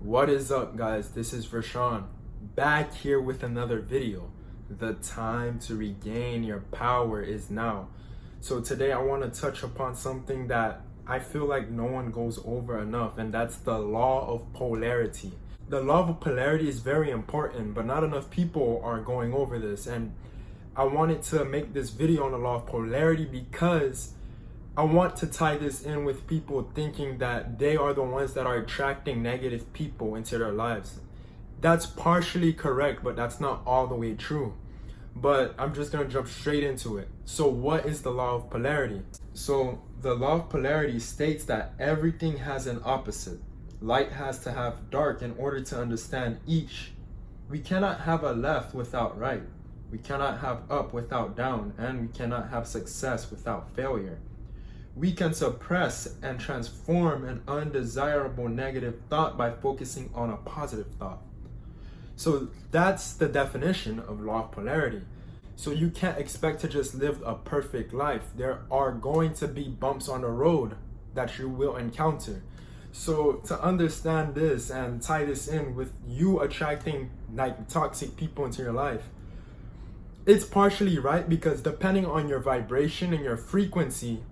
What is up, guys? This is Rashawn, back here with another video. The time to regain your power is now. So today I want to touch upon something that I feel like no one goes over enough, and that's the law of polarity. The law of polarity is very important, but not enough people are going over this, and I wanted to make this video on the law of polarity because I want to tie this in with people thinking that they are the ones that are attracting negative people into their lives. That's partially correct, but that's not all the way true. But I'm just going to jump straight into it. So what is the law of polarity? So the law of polarity states that everything has an opposite. Light has to have dark in order to understand each. We cannot have a left without right. We cannot have up without down, and we cannot have success without failure. We can suppress and transform an undesirable negative thought by focusing on a positive thought. So that's the definition of law of polarity. So you can't expect to just live a perfect life. There are going to be bumps on the road that you will encounter. So to understand this and tie this in with you attracting like toxic people into your life, it's partially right, because depending on your vibration and your frequency,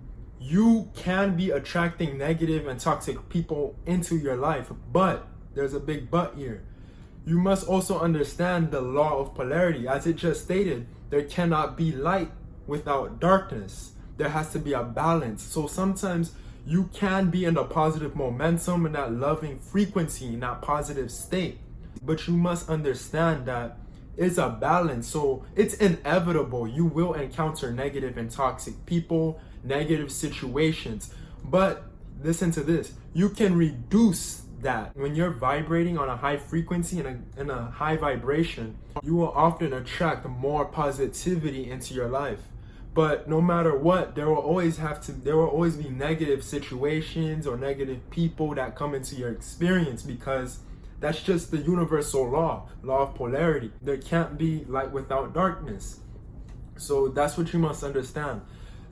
you can be attracting negative and toxic people into your life. But there's a big but here. You must also understand the law of polarity. As it just stated, there cannot be light without darkness. There has to be a balance. So sometimes you can be in a positive momentum, in that loving frequency, in that positive state. But you must understand that it's a balance. So it's inevitable. You will encounter negative and toxic people, negative situations. But listen to this. You can reduce that. When you're vibrating on a high frequency and in a high vibration, you will often attract more positivity into your life. But no matter what, there will always be negative situations or negative people that come into your experience, because that's just the universal law of polarity. There can't be light without darkness. So that's what you must understand.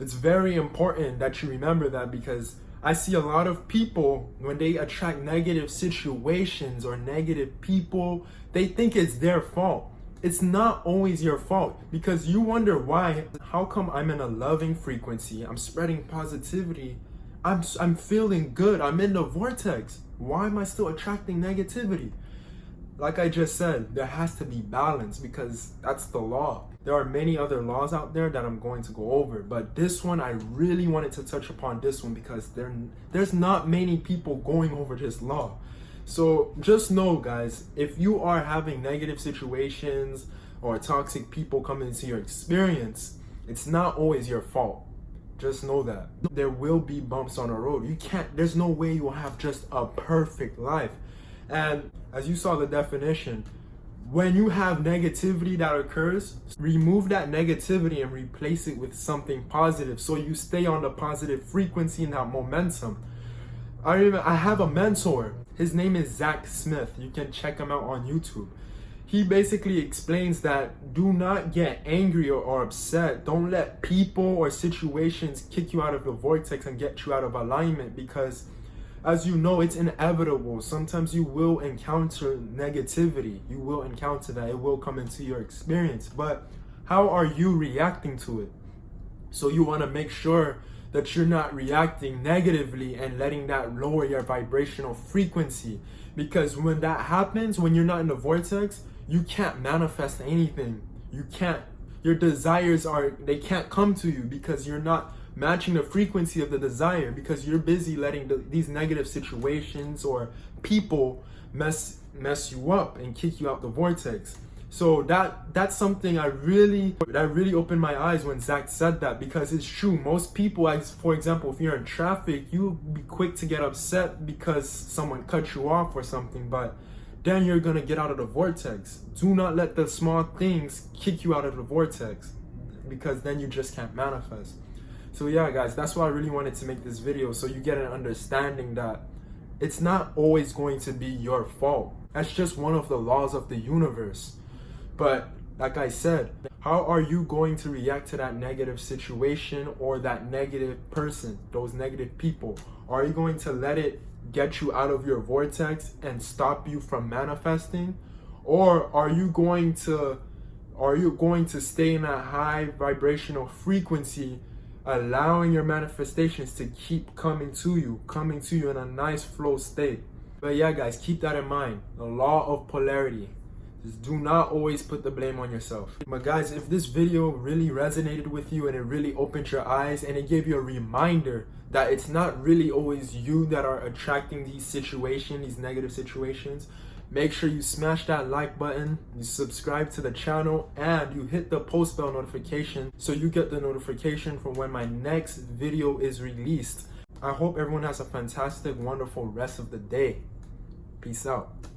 It's very important that you remember that, because I see a lot of people, when they attract negative situations or negative people, they think it's their fault. It's not always your fault, because you wonder why. How come I'm in a loving frequency? I'm spreading positivity. I'm feeling good. I'm in the vortex. Why am I still attracting negativity? Like I just said, there has to be balance, because that's the law. There are many other laws out there that I'm going to go over, but this one, I really wanted to touch upon this one because there's not many people going over this law. So just know, guys, if you are having negative situations or toxic people coming into your experience, it's not always your fault. Just know that. There will be bumps on the road. There's no way you'll have just a perfect life. And as you saw the definition, when you have negativity that occurs, remove that negativity and replace it with something positive, so you stay on the positive frequency and that momentum. I have a mentor. His name is Zach Smith. You can check him out on YouTube. He basically explains that do not get angry or upset. Don't let people or situations kick you out of the vortex and get you out of alignment, because as you know, it's inevitable. Sometimes you will encounter negativity. You will encounter that. It will come into your experience. But how are you reacting to it? So you want to make sure that you're not reacting negatively and letting that lower your vibrational frequency. Because when that happens, when you're not in the vortex, you can't manifest anything. Your desires they can't come to you, because you're not matching the frequency of the desire, because you're busy letting these negative situations or people mess you up and kick you out the vortex. So that's something that really opened my eyes when Zach said that, because it's true. Most people, for example, if you're in traffic, you'll be quick to get upset because someone cut you off or something, but then you're gonna get out of the vortex. Do not let the small things kick you out of the vortex, because then you just can't manifest. So yeah, guys, that's why I really wanted to make this video, so you get an understanding that it's not always going to be your fault. That's just one of the laws of the universe. But like I said, how are you going to react to that negative situation or that negative person, those negative people? Are you going to let it get you out of your vortex and stop you from manifesting? Or are you going to stay in that high vibrational frequency, allowing your manifestations to keep coming to you in a nice flow state? But yeah, guys, keep that in mind. The law of polarity. Just do not always put the blame on yourself. But guys, if this video really resonated with you and it really opened your eyes and it gave you a reminder that it's not really always you that are attracting these situations, these negative situations, make sure you smash that like button, you subscribe to the channel, and you hit the post bell notification so you get the notification for when my next video is released. I hope everyone has a fantastic, wonderful rest of the day. Peace out.